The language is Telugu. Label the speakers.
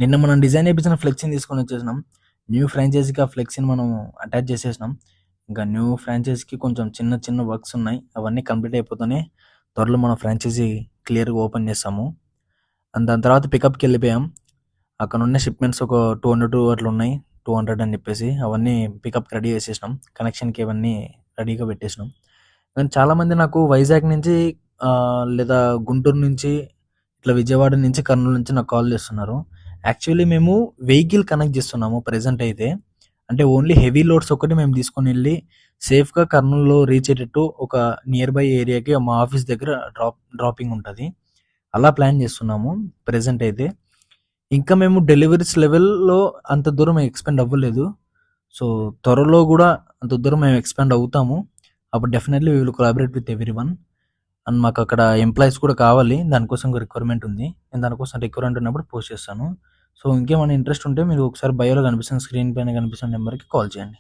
Speaker 1: నిన్న మనం డిజైన్ చేపించిన ఫ్లెక్సీని తీసుకొని వచ్చేసినాం. న్యూ ఫ్రాంచైజీకి ఆ ఫ్లెక్సీని మనం అటాచ్ చేసేసినాం. ఇంకా న్యూ ఫ్రాంచైజీకి కొంచెం చిన్న చిన్న వర్క్స్ ఉన్నాయి. అవన్నీ కంప్లీట్ అయిపోతూనే త్వరలో మన ఫ్రాంచైజీ క్లియర్గా ఓపెన్ చేస్తాము. అండ్ దాని తర్వాత పికప్కి వెళ్ళిపోయాం. అక్కడ ఉన్న షిప్మెంట్స్ ఒక 200 అట్లా ఉన్నాయి. 200 అని చెప్పేసి అవన్నీ పికప్కి రెడీ చేసేసినాం. కనెక్షన్కి ఇవన్నీ రెడీగా పెట్టేసినాం. కానీ చాలామంది నాకు వైజాగ్ నుంచి లేదా గుంటూరు నుంచి ఇట్లా విజయవాడ నుంచి కర్నూలు నుంచి నాకు కాల్ చేస్తున్నారు. యాక్చువల్లీ మేము వెహికల్ కనెక్ట్ చేస్తున్నాము ప్రెజెంట్ అయితే. అంటే ఓన్లీ హెవీ లోడ్స్ ఒకటి మేము తీసుకొని వెళ్ళి సేఫ్గా కర్నూలులో రీచ్ అయ్యేటట్టు ఒక నియర్ బై ఏరియాకి మా ఆఫీస్ దగ్గర డ్రాపింగ్ ఉంటుంది. అలా ప్లాన్ చేస్తున్నాము ప్రెజెంట్ అయితే. ఇంకా మేము డెలివరీస్ లెవెల్లో అంత దూరం ఎక్స్పెండ్ అవ్వలేదు. సో త్వరలో కూడా అంత దూరం మేము ఎక్స్పెండ్ అవుతాము. అప్పుడు definitely we will collaborate with every one. And మాకు అక్కడ ఎంప్లాయీస్ కూడా కావాలి. దానికోసం రిక్వైర్మెంట్ ఉంది. నేను దానికోసం రిక్వైర్మెంట్ ఉన్నప్పుడు పోస్ట్ చేస్తాను. సో ఇంకేమైనా ఇంట్రెస్ట్ ఉంటే మీరు ఒకసారి బయోలో కనిపిస్తున్న స్క్రీన్ పైన కనిపిస్తున్న నెంబర్కి కాల్ చేయండి.